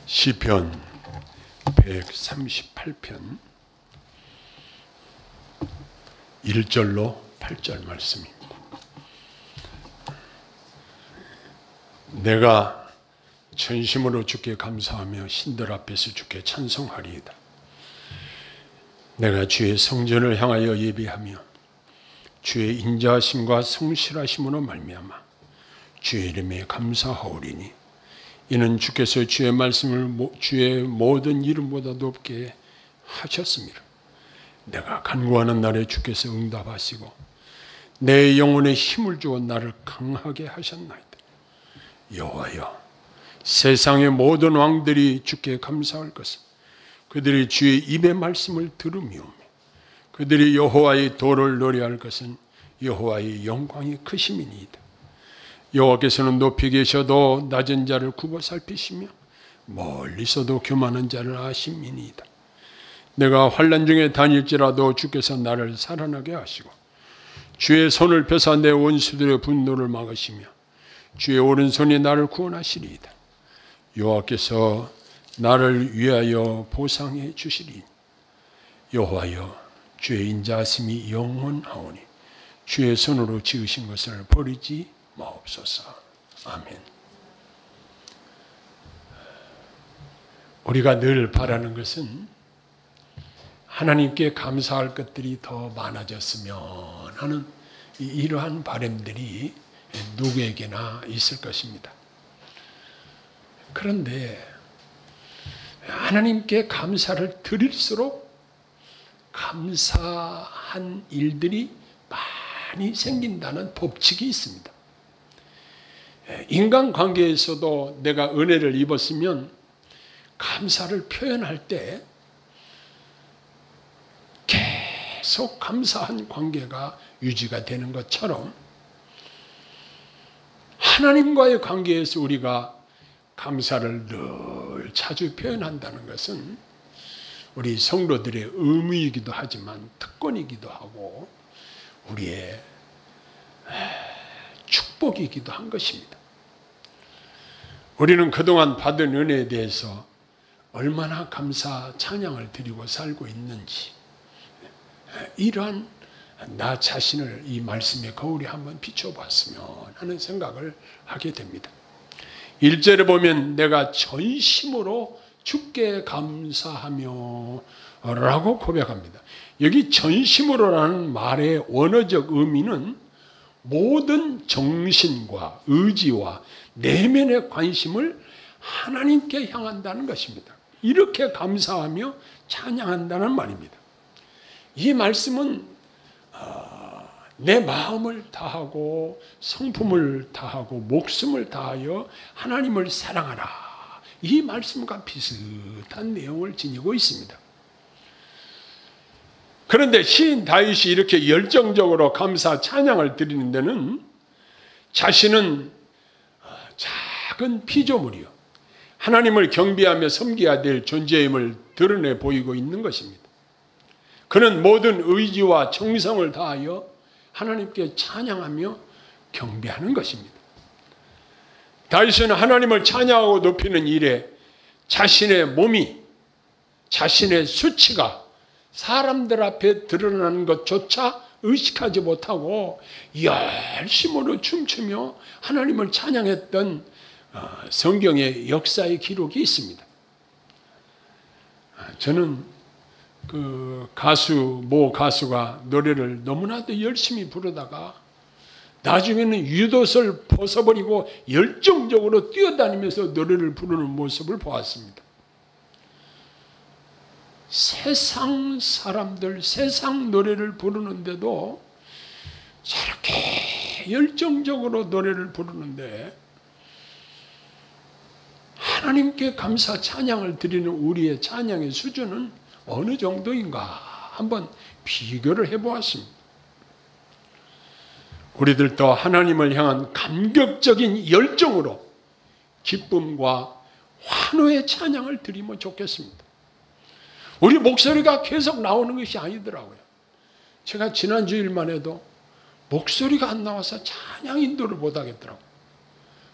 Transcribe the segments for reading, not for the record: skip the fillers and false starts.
시편 138편 1절로 8절 말씀입니다. 내가 전심으로 주께 감사하며 신들 앞에서 주께 찬송하리이다. 내가 주의 성전을 향하여 예배하며 주의 인자하심과 성실하심으로 말미암아 주의 이름에 감사하오리니 이는 주께서 주의 말씀을 주의 모든 이름보다 높게 하셨습니다. 내가 간구하는 날에 주께서 응답하시고 내 영혼에 힘을 주어 나를 강하게 하셨나이다. 여호와여, 세상의 모든 왕들이 주께 감사할 것은 그들이 주의 입의 말씀을 들으며 그들이 여호와의 도를 노래할 것은 여호와의 영광이 크심이니이다. 여호와께서는 높이 계셔도 낮은 자를 굽어 살피시며 멀리서도 교만한 자를 아심이니이다. 내가 환난 중에 다닐지라도 주께서 나를 살아나게 하시고 주의 손을 펴사 내 원수들의 분노를 막으시며 주의 오른손이 나를 구원하시리이다. 여호와께서 나를 위하여 보상해 주시리니 여호와여, 주의 인자하심이 영원하오니 주의 손으로 지으신 것을 버리지 마옵소서. 아멘. 우리가 늘 바라는 것은 하나님께 감사할 것들이 더 많아졌으면 하는 이러한 바람들이 누구에게나 있을 것입니다. 그런데 하나님께 감사를 드릴수록 감사한 일들이 많이 생긴다는 법칙이 있습니다. 인간관계에서도 내가 은혜를 입었으면 감사를 표현할 때 계속 감사한 관계가 유지가 되는 것처럼 하나님과의 관계에서 우리가 감사를 늘 자주 표현한다는 것은 우리 성도들의 의무이기도 하지만 특권이기도 하고 우리의 축복이기도 한 것입니다. 우리는 그동안 받은 은혜에 대해서 얼마나 감사 찬양을 드리고 살고 있는지 이러한 나 자신을 이 말씀의 거울에 한번 비춰봤으면 하는 생각을 하게 됩니다. 1절에 보면 내가 전심으로 주께 감사하며 라고 고백합니다. 여기 전심으로라는 말의 원어적 의미는 모든 정신과 의지와 내면의 관심을 하나님께 향한다는 것입니다. 이렇게 감사하며 찬양한다는 말입니다. 이 말씀은 내 마음을 다하고 성품을 다하고 목숨을 다하여 하나님을 사랑하라, 이 말씀과 비슷한 내용을 지니고 있습니다. 그런데 시인 다윗이 이렇게 열정적으로 감사 찬양을 드리는 데는 자신은 작은 피조물이요 하나님을 경배하며 섬겨야 될 존재임을 드러내 보이고 있는 것입니다. 그는 모든 의지와 정성을 다하여 하나님께 찬양하며 경배하는 것입니다. 다윗은 하나님을 찬양하고 높이는 일에 자신의 몸이, 자신의 수치가 사람들 앞에 드러나는 것조차 의식하지 못하고 열심으로 춤추며 하나님을 찬양했던 성경의 역사의 기록이 있습니다. 저는 모 가수가 노래를 너무나도 열심히 부르다가 나중에는 유도를 벗어버리고 열정적으로 뛰어다니면서 노래를 부르는 모습을 보았습니다. 세상 사람들, 세상 노래를 부르는데도 저렇게 열정적으로 노래를 부르는데 하나님께 감사 찬양을 드리는 우리의 찬양의 수준은 어느 정도인가 한번 비교를 해보았습니다. 우리들도 하나님을 향한 감격적인 열정으로 기쁨과 환호의 찬양을 드리면 좋겠습니다. 우리 목소리가 계속 나오는 것이 아니더라고요. 제가 지난 주일만 해도 목소리가 안 나와서 찬양 인도를 못 하겠더라고요.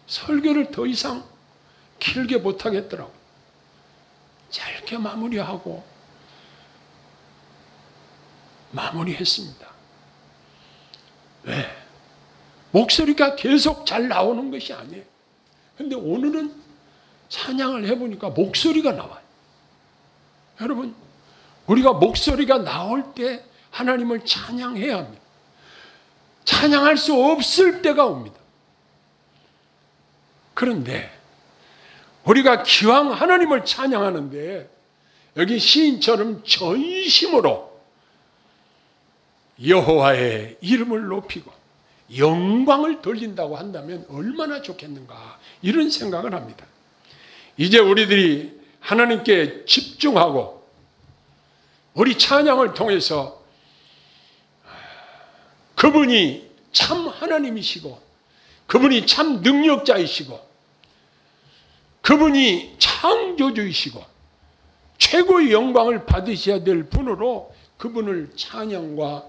설교를 더 이상 길게 못 하겠더라고요. 짧게 마무리했습니다. 왜? 목소리가 계속 잘 나오는 것이 아니에요. 근데 오늘은 찬양을 해보니까 목소리가 나와요. 여러분, 우리가 목소리가 나올 때 하나님을 찬양해야 합니다. 찬양할 수 없을 때가 옵니다. 그런데 우리가 기왕 하나님을 찬양하는데 여기 시인처럼 전심으로 여호와의 이름을 높이고 영광을 돌린다고 한다면 얼마나 좋겠는가, 이런 생각을 합니다. 이제 우리들이 하나님께 집중하고 우리 찬양을 통해서 그분이 참 하나님이시고 그분이 참 능력자이시고 그분이 창조주이시고 최고의 영광을 받으셔야 될 분으로 그분을 찬양과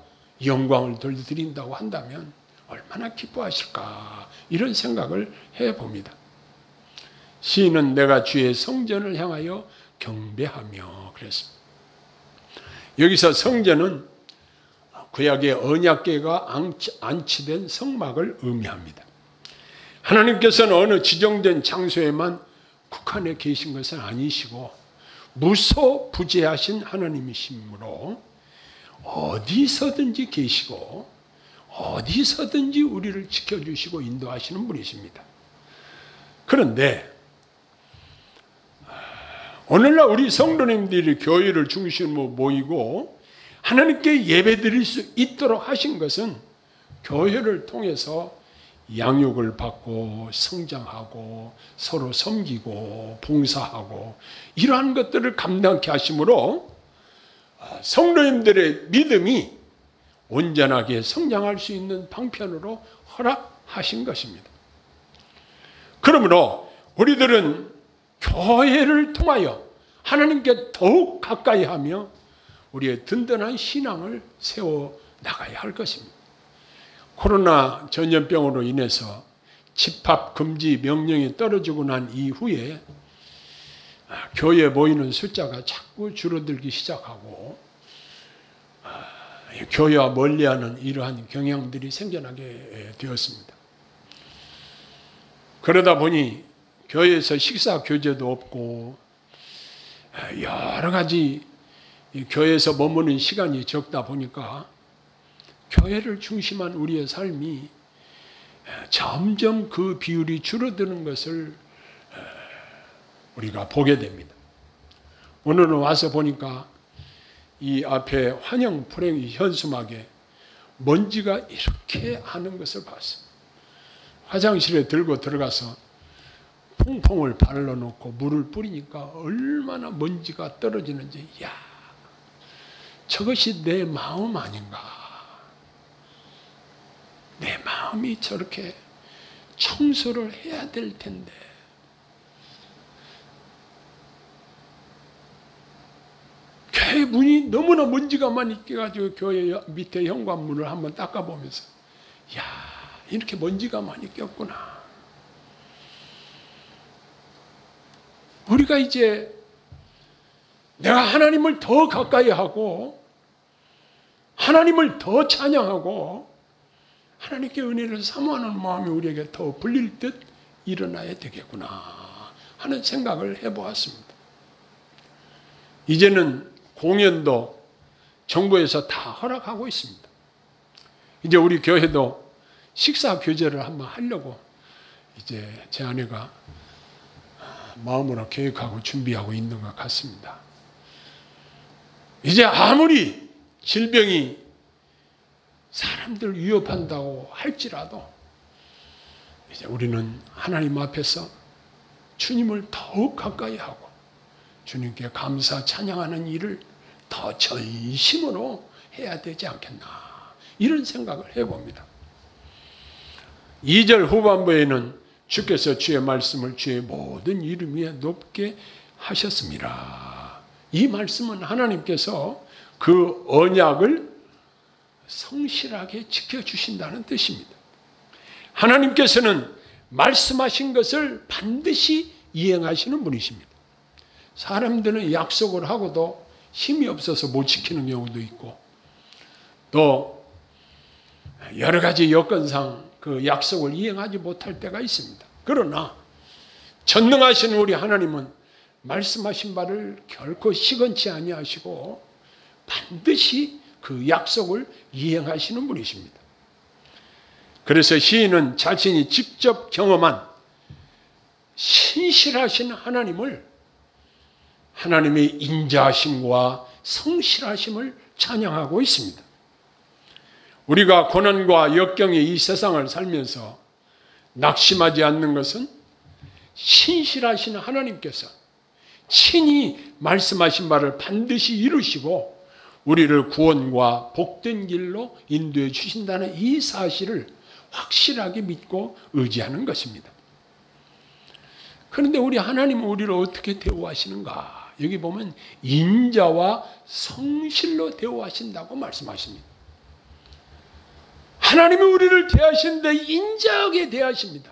영광을 돌려드린다고 한다면 얼마나 기뻐하실까, 이런 생각을 해봅니다. 시인은 내가 주의 성전을 향하여 경배하며 그랬습니다. 여기서 성전은 구약의 언약궤가 안치된 성막을 의미합니다. 하나님께서는 어느 지정된 장소에만 국한해 계신 것은 아니시고 무소부재하신 하나님이시므로 어디서든지 계시고 어디서든지 우리를 지켜주시고 인도하시는 분이십니다. 그런데 오늘날 우리 성도님들이 교회를 중심으로 모이고 하나님께 예배드릴 수 있도록 하신 것은 교회를 통해서 양육을 받고 성장하고 서로 섬기고 봉사하고 이러한 것들을 감당케 하심으로 성도님들의 믿음이 온전하게 성장할 수 있는 방편으로 허락하신 것입니다. 그러므로 우리들은 교회를 통하여 하나님께 더욱 가까이 하며 우리의 든든한 신앙을 세워 나가야 할 것입니다. 코로나 전염병으로 인해서 집합 금지 명령이 떨어지고 난 이후에 교회에 모이는 숫자가 자꾸 줄어들기 시작하고 교회와 멀리하는 이러한 경향들이 생겨나게 되었습니다. 그러다 보니 교회에서 식사 교제도 없고 여러 가지 교회에서 머무는 시간이 적다 보니까 교회를 중심한 우리의 삶이 점점 그 비율이 줄어드는 것을 우리가 보게 됩니다. 오늘은 와서 보니까 이 앞에 환영 프레임 현수막에 먼지가 이렇게 하는 것을 봤어요. 화장실에 들고 들어가서 퐁퐁을 발라놓고 물을 뿌리니까 얼마나 먼지가 떨어지는지, 야, 저것이 내 마음 아닌가. 내 마음이 저렇게 청소를 해야 될 텐데. 교회 문이 너무나 먼지가 많이 끼가지고 교회 밑에 현관문을 한번 닦아보면서, 야, 이렇게 먼지가 많이 꼈구나. 우리가 이제 내가 하나님을 더 가까이 하고 하나님을 더 찬양하고 하나님께 은혜를 사모하는 마음이 우리에게 더 불릴 듯 일어나야 되겠구나 하는 생각을 해보았습니다. 이제는 공연도 정부에서 다 허락하고 있습니다. 이제 우리 교회도 식사 교제를 한번 하려고 이제 제 아내가 마음으로 계획하고 준비하고 있는 것 같습니다. 이제 아무리 질병이 사람들 위협한다고 할지라도 이제 우리는 하나님 앞에서 주님을 더욱 가까이 하고 주님께 감사 찬양하는 일을 더 전심으로 해야 되지 않겠나, 이런 생각을 해봅니다. 2절 후반부에는 주께서 주의 말씀을 주의 모든 이름 위에 높게 하셨습니다. 이 말씀은 하나님께서 그 언약을 성실하게 지켜주신다는 뜻입니다. 하나님께서는 말씀하신 것을 반드시 이행하시는 분이십니다. 사람들은 약속을 하고도 힘이 없어서 못 지키는 경우도 있고, 또 여러 가지 여건상 그 약속을 이행하지 못할 때가 있습니다. 그러나 전능하신 우리 하나님은 말씀하신 바를 결코 시건치 아니하시고 반드시 그 약속을 이행하시는 분이십니다. 그래서 시인은 자신이 직접 경험한 신실하신 하나님을, 하나님의 인자하심과 성실하심을 찬양하고 있습니다. 우리가 고난과 역경의 이 세상을 살면서 낙심하지 않는 것은 신실하신 하나님께서 친히 말씀하신 바를 반드시 이루시고 우리를 구원과 복된 길로 인도해 주신다는 이 사실을 확실하게 믿고 의지하는 것입니다. 그런데 우리 하나님은 우리를 어떻게 대우하시는가? 여기 보면 인자와 성실로 대우하신다고 말씀하십니다. 하나님이 우리를 대하시는데 인자하게 대하십니다.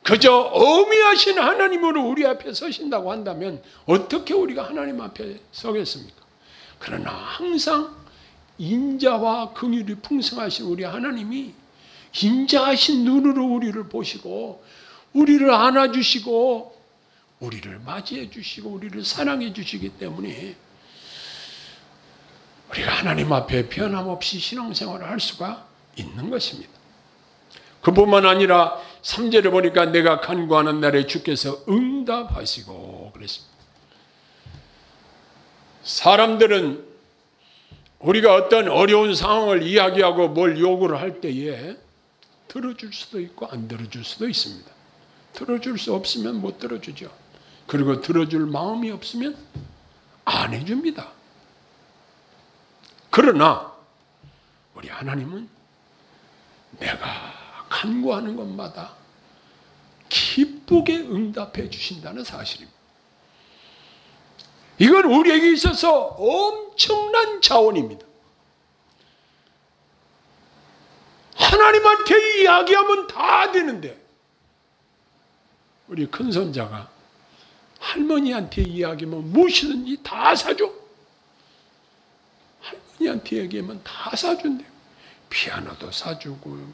그저 어미하신 하나님으로 우리 앞에 서신다고 한다면 어떻게 우리가 하나님 앞에 서겠습니까? 그러나 항상 인자와 긍휼이 풍성하신 우리 하나님이 인자하신 눈으로 우리를 보시고 우리를 안아주시고 우리를 맞이해 주시고 우리를 사랑해 주시기 때문에 우리가 하나님 앞에 변함없이 신앙생활을 할 수가 있는 것입니다. 그뿐만 아니라 3절에 보니까 내가 간구하는 날에 주께서 응답하시고 그랬습니다. 사람들은 우리가 어떤 어려운 상황을 이야기하고 뭘 요구를 할 때에 들어줄 수도 있고 안 들어줄 수도 있습니다. 들어줄 수 없으면 못 들어주죠. 그리고 들어줄 마음이 없으면 안 해줍니다. 그러나 우리 하나님은 내가 간구하는 것마다 기쁘게 응답해 주신다는 사실입니다. 이건 우리에게 있어서 엄청난 자원입니다. 하나님한테 이야기하면 다 되는데 우리 큰손자가 할머니한테 이야기하면 무엇이든지 다 사줘. 할머니한테 얘기하면 다 사준대요. 피아노도 사주고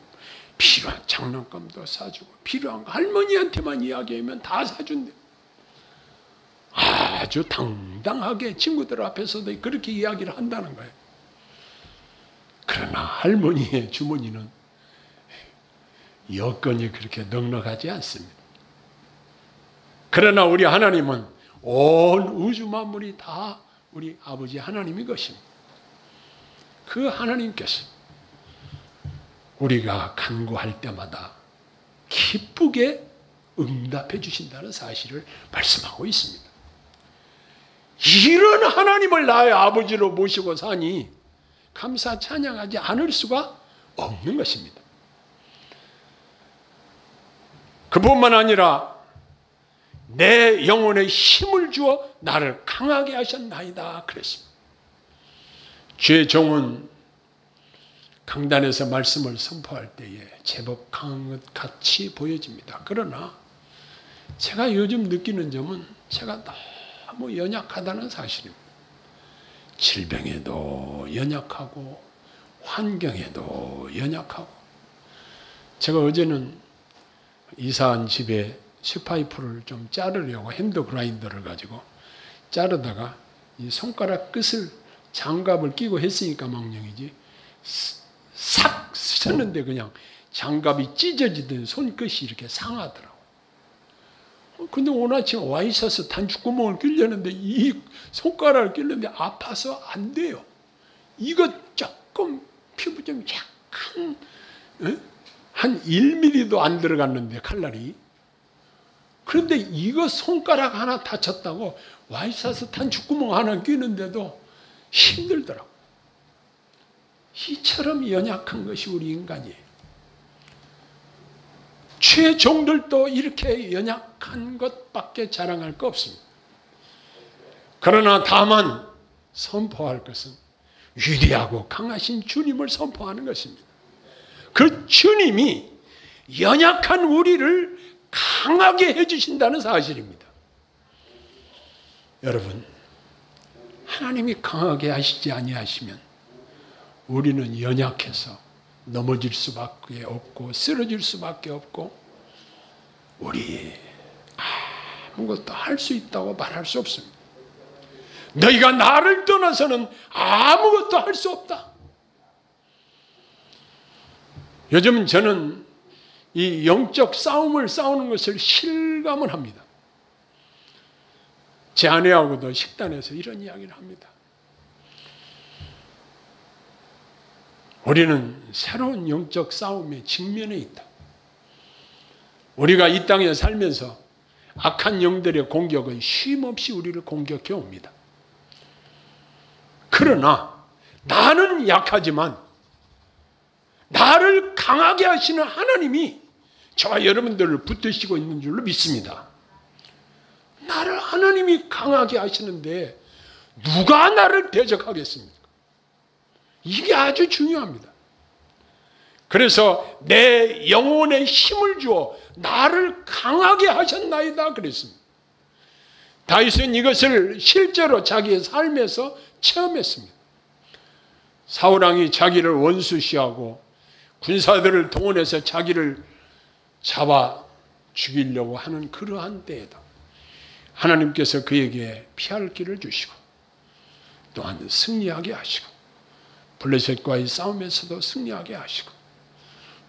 필요한 장난감도 사주고 필요한 거 할머니한테만 이야기하면 다 사준대요. 아주 당당하게 친구들 앞에서도 그렇게 이야기를 한다는 거예요. 그러나 할머니의 주머니는 여건이 그렇게 넉넉하지 않습니다. 그러나 우리 하나님은 온 우주 만물이 다 우리 아버지 하나님의 것입니다. 그 하나님께서 우리가 간구할 때마다 기쁘게 응답해 주신다는 사실을 말씀하고 있습니다. 이런 하나님을 나의 아버지로 모시고 사니 감사 찬양하지 않을 수가 없는 것입니다. 그뿐만 아니라 내 영혼에 힘을 주어 나를 강하게 하셨나이다 그랬습니다. 주의 종은 강단에서 말씀을 선포할 때에 제법 강한 것 같이 보여집니다. 그러나 제가 요즘 느끼는 점은 제가 너무 연약하다는 사실입니다. 질병에도 연약하고 환경에도 연약하고 제가 어제는 이사한 집에 스파이프를 좀 자르려고 핸드 그라인더를 가지고 자르다가 이 손가락 끝을 장갑을 끼고 했으니까 망령이지 싹 쓰는데 그냥 장갑이 찢어지던 손끝이 이렇게 상하더라고. 근데 오늘 아침 와이셔츠 단축구멍을 끼려는데 이 손가락을 끼려는데 아파서 안 돼요. 이거 조금 피부 좀 약간 한 1mm도 안 들어갔는데 칼날이. 그런데 이거 손가락 하나 다쳤다고 와이셔츠 단축구멍 하나 끼는데도 힘들더라고. 이처럼 연약한 것이 우리 인간이에요. 최종들도 이렇게 연약한 것밖에 자랑할 거 없습니다. 그러나 다만 선포할 것은 위대하고 강하신 주님을 선포하는 것입니다. 그 주님이 연약한 우리를 강하게 해주신다는 사실입니다. 여러분, 하나님이 강하게 하시지 아니하시면 우리는 연약해서 넘어질 수밖에 없고 쓰러질 수밖에 없고 우리 아무것도 할 수 있다고 말할 수 없습니다. 너희가 나를 떠나서는 아무것도 할 수 없다. 요즘 저는 이 영적 싸움을 싸우는 것을 실감을 합니다. 제 아내하고도 식단에서 이런 이야기를 합니다. 우리는 새로운 영적 싸움에 직면해 있다. 우리가 이 땅에 살면서 악한 영들의 공격은 쉼없이 우리를 공격해 옵니다. 그러나 나는 약하지만 나를 강하게 하시는 하나님이 저와 여러분들을 붙드시고 있는 줄로 믿습니다. 나를 하나님이 강하게 하시는데 누가 나를 대적하겠습니까? 이게 아주 중요합니다. 그래서 내 영혼에 힘을 주어 나를 강하게 하셨나이다 그랬습니다. 다윗은 이것을 실제로 자기의 삶에서 체험했습니다. 사울왕이 자기를 원수시하고 군사들을 동원해서 자기를 잡아 죽이려고 하는 그러한 때에도 하나님께서 그에게 피할 길을 주시고 또한 승리하게 하시고 블레셋과의 싸움에서도 승리하게 하시고,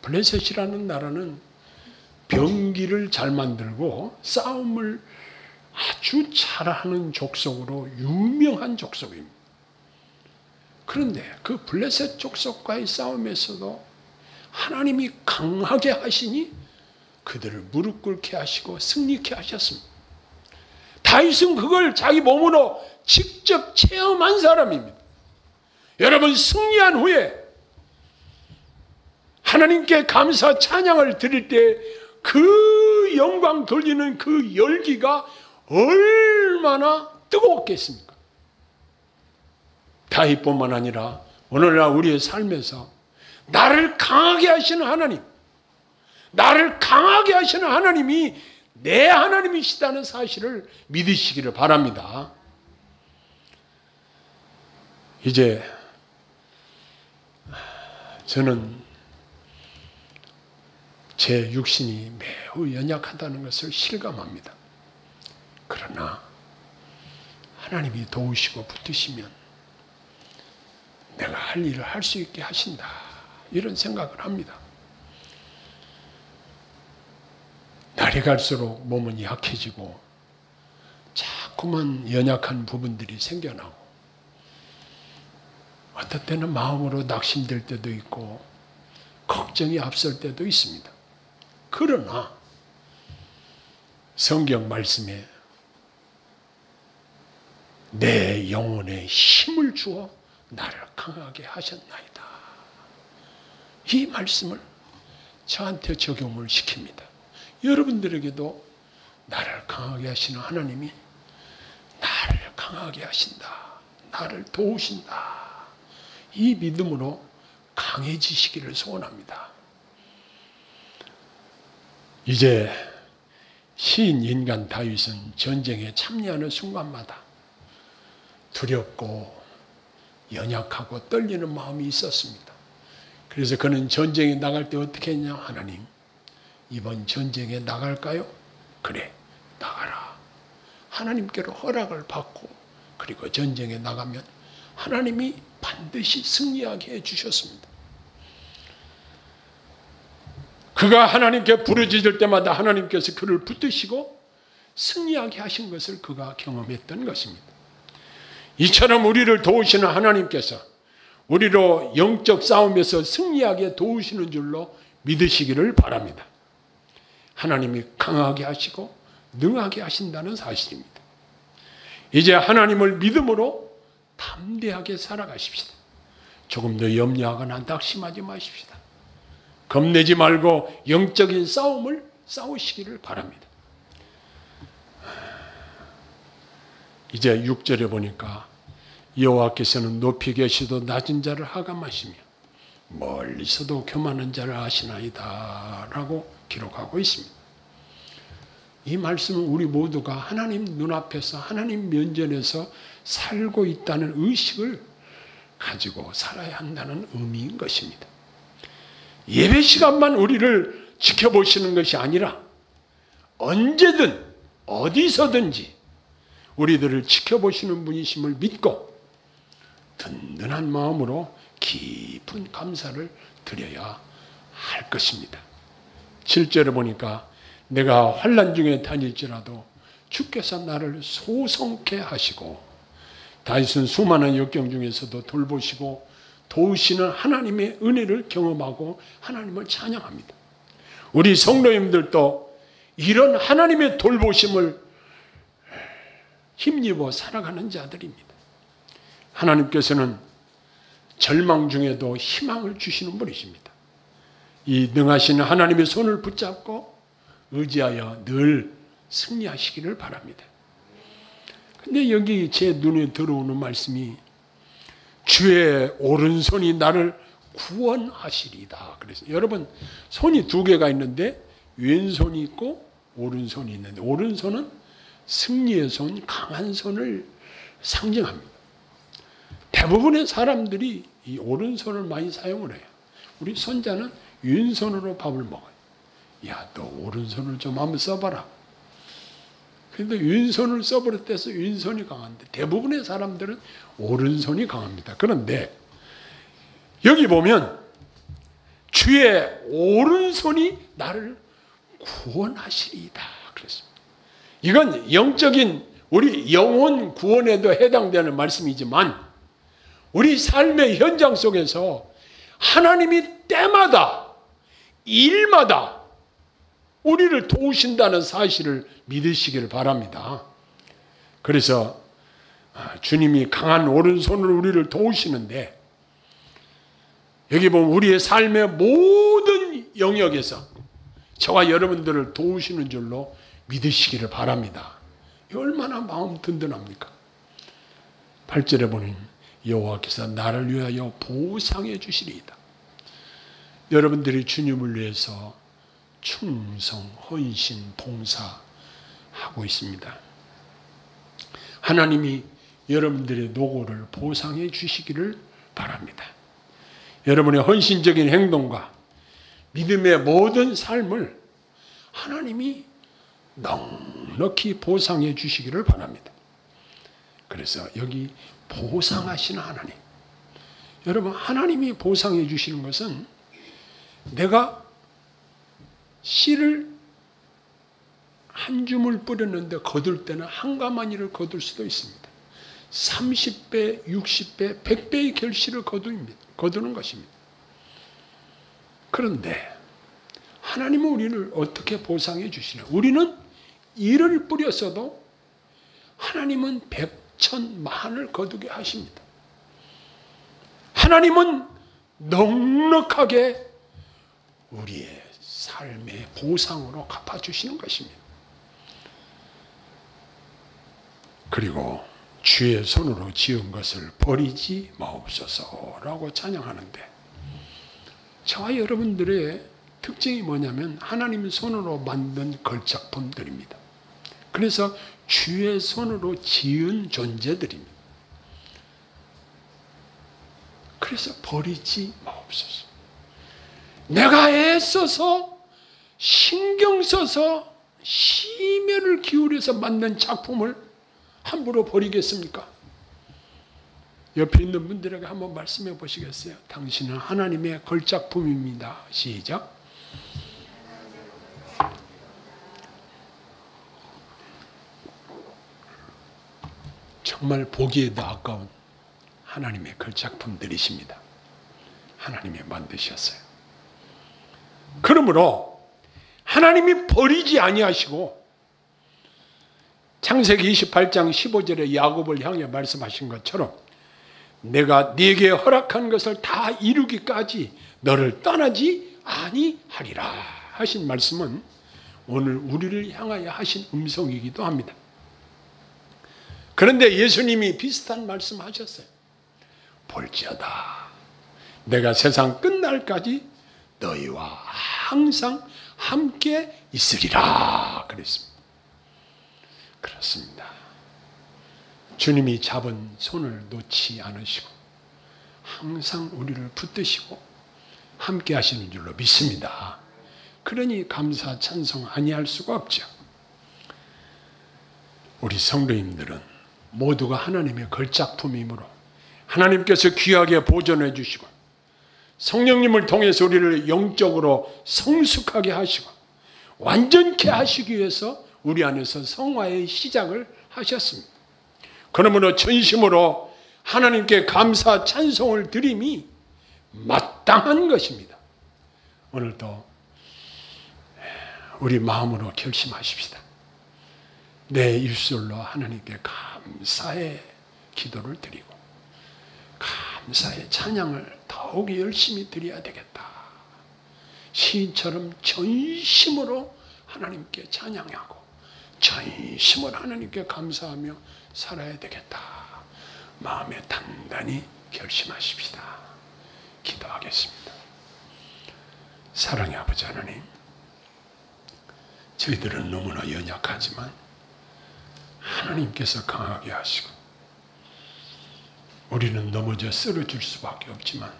블레셋이라는 나라는 병기를 잘 만들고 싸움을 아주 잘하는 족속으로 유명한 족속입니다. 그런데 그 블레셋 족속과의 싸움에서도 하나님이 강하게 하시니 그들을 무릎 꿇게 하시고 승리케 하셨습니다. 다윗은 그걸 자기 몸으로 직접 체험한 사람입니다. 여러분, 승리한 후에 하나님께 감사 찬양을 드릴 때 그 영광 돌리는 그 열기가 얼마나 뜨거웠겠습니까? 다윗뿐만 아니라 오늘날 우리의 삶에서 나를 강하게 하시는 하나님, 나를 강하게 하시는 하나님이 내 하나님이시다는 사실을 믿으시기를 바랍니다. 이제 저는 제 육신이 매우 연약하다는 것을 실감합니다. 그러나 하나님이 도우시고 붙드시면 내가 할 일을 할 수 있게 하신다, 이런 생각을 합니다. 날이 갈수록 몸은 약해지고 자꾸만 연약한 부분들이 생겨나고 어떤 때는 마음으로 낙심될 때도 있고 걱정이 앞설 때도 있습니다. 그러나 성경 말씀에 내 영혼에 힘을 주어 나를 강하게 하셨나이다, 이 말씀을 저한테 적용을 시킵니다. 여러분들에게도 나를 강하게 하시는 하나님이 나를 강하게 하신다, 나를 도우신다, 이 믿음으로 강해지시기를 소원합니다. 이제 시인 인간 다윗은 전쟁에 참여하는 순간마다 두렵고 연약하고 떨리는 마음이 있었습니다. 그래서 그는 전쟁에 나갈 때 어떻게 했냐? 하나님, 이번 전쟁에 나갈까요? 그래, 나가라. 하나님께로 허락을 받고 그리고 전쟁에 나가면 하나님이 반드시 승리하게 해주셨습니다. 그가 하나님께 부르짖을 때마다 하나님께서 그를 붙드시고 승리하게 하신 것을 그가 경험했던 것입니다. 이처럼 우리를 도우시는 하나님께서 우리로 영적 싸움에서 승리하게 도우시는 줄로 믿으시기를 바랍니다. 하나님이 강하게 하시고 능하게 하신다는 사실입니다. 이제 하나님을 믿음으로 담대하게 살아가십시다. 조금 더 염려하거나 낙심하지 마십시다. 겁내지 말고 영적인 싸움을 싸우시기를 바랍니다. 이제 6절에 보니까 여호와께서는 높이 계시도 낮은 자를 하감하시며 멀리서도 교만한 자를 아시나이다 라고 기록하고 있습니다. 이 말씀은 우리 모두가 하나님 눈앞에서 하나님 면전에서 살고 있다는 의식을 가지고 살아야 한다는 의미인 것입니다. 예배 시간만 우리를 지켜보시는 것이 아니라 언제든 어디서든지 우리들을 지켜보시는 분이심을 믿고 든든한 마음으로 깊은 감사를 드려야 할 것입니다. 7절에 보니까 내가 환난 중에 다닐지라도 주께서 나를 소성케 하시고, 다윗은 수많은 역경 중에서도 돌보시고 도우시는 하나님의 은혜를 경험하고 하나님을 찬양합니다. 우리 성도님들도 이런 하나님의 돌보심을 힘입어 살아가는 자들입니다. 하나님께서는 절망 중에도 희망을 주시는 분이십니다. 이 능하신 하나님의 손을 붙잡고 의지하여 늘 승리하시기를 바랍니다. 근데 여기 제 눈에 들어오는 말씀이 주의 오른손이 나를 구원하시리다. 그래서 여러분, 손이 두 개가 있는데 왼손이 있고 오른손이 있는데, 오른손은 승리의 손, 강한 손을 상징합니다. 대부분의 사람들이 이 오른손을 많이 사용을 해요. 우리 손자는 왼손으로 밥을 먹어요. 야, 너 오른손을 좀 한번 써봐라. 근데 왼손을 써버렸대서 왼손이 강한데, 대부분의 사람들은 오른손이 강합니다. 그런데 여기 보면 주의 오른손이 나를 구원하시리이다 그랬습니다. 이건 영적인 우리 영혼 구원에도 해당되는 말씀이지만, 우리 삶의 현장 속에서 하나님이 때마다 일마다 우리를 도우신다는 사실을 믿으시기를 바랍니다. 그래서 주님이 강한 오른손으로 우리를 도우시는데, 여기 보면 우리의 삶의 모든 영역에서 저와 여러분들을 도우시는 줄로 믿으시기를 바랍니다. 얼마나 마음 든든합니까? 8절에 보니 여호와께서 나를 위하여 보상해 주시리이다. 여러분들이 주님을 위해서 충성, 헌신, 봉사하고 있습니다. 하나님이 여러분들의 노고를 보상해 주시기를 바랍니다. 여러분의 헌신적인 행동과 믿음의 모든 삶을 하나님이 넉넉히 보상해 주시기를 바랍니다. 그래서 여기 보상하시는 하나님, 여러분, 하나님이 보상해 주시는 것은 내가 씨를 한 줌을 뿌렸는데 거둘 때는 한 가마니를 거둘 수도 있습니다. 30배, 60배, 100배의 결실을 거두는 것입니다. 그런데 하나님은 우리를 어떻게 보상해 주시냐? 우리는 이를 뿌렸어도 하나님은 100,000,000을 거두게 하십니다. 하나님은 넉넉하게 우리의 삶의 보상으로 갚아주시는 것입니다. 그리고 주의 손으로 지은 것을 버리지 마옵소서라고 찬양하는데, 저와 여러분들의 특징이 뭐냐면 하나님의 손으로 만든 걸작품들입니다. 그래서 주의 손으로 지은 존재들입니다. 그래서 버리지 마옵소서. 내가 애써서 신경 써서 심혈을 기울여서 만든 작품을 함부로 버리겠습니까? 옆에 있는 분들에게 한번 말씀해 보시겠어요? 당신은 하나님의 걸작품입니다. 시작. 정말 보기에도 아까운 하나님의 걸작품들이십니다. 하나님이 만드셨어요. 그러므로 하나님이 버리지 아니하시고, 창세기 28장 15절에 야곱을 향해 말씀하신 것처럼 내가 네게 허락한 것을 다 이루기까지 너를 떠나지 아니하리라 하신 말씀은 오늘 우리를 향하여 하신 음성이기도 합니다. 그런데 예수님이 비슷한 말씀 하셨어요. 볼지어다 내가 세상 끝날까지 너희와 항상 함께 있으리라 그랬습니다. 그렇습니다. 주님이 잡은 손을 놓지 않으시고 항상 우리를 붙드시고 함께 하시는 줄로 믿습니다. 그러니 감사 찬송 아니할 수가 없죠. 우리 성도님들은 모두가 하나님의 걸작품이므로 하나님께서 귀하게 보존해 주시고 성령님을 통해서 우리를 영적으로 성숙하게 하시고 완전케 하시기 위해서 우리 안에서 성화의 시작을 하셨습니다. 그러므로 전심으로 하나님께 감사 찬송을 드림이 마땅한 것입니다. 오늘도 우리 마음으로 결심하십시다. 내 입술로 하나님께 감사의 기도를 드리고 감사의 찬양을 더욱 열심히 드려야 되겠다. 시인처럼 전심으로 하나님께 찬양하고 전심으로 하나님께 감사하며 살아야 되겠다. 마음에 단단히 결심하십시다. 기도하겠습니다. 사랑의 아버지 하나님, 저희들은 너무나 연약하지만 하나님께서 강하게 하시고 우리는 넘어져 쓰러질 수밖에 없지만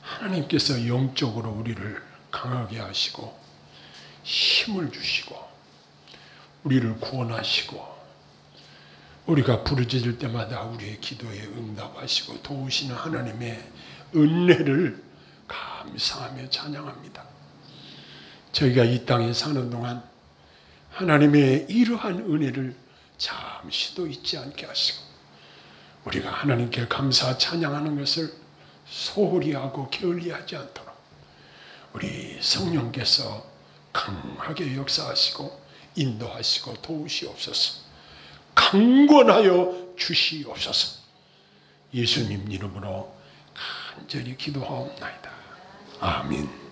하나님께서 영적으로 우리를 강하게 하시고 힘을 주시고 우리를 구원하시고 우리가 부르짖을 때마다 우리의 기도에 응답하시고 도우시는 하나님의 은혜를 감사하며 찬양합니다. 저희가 이 땅에 사는 동안 하나님의 이러한 은혜를 잠시도 잊지 않게 하시고 우리가 하나님께 감사 찬양하는 것을 소홀히 하고 게을리하지 않도록 우리 성령께서 강하게 역사하시고 인도하시고 도우시옵소서. 강권하여 주시옵소서. 예수님 이름으로 간절히 기도하옵나이다. 아멘.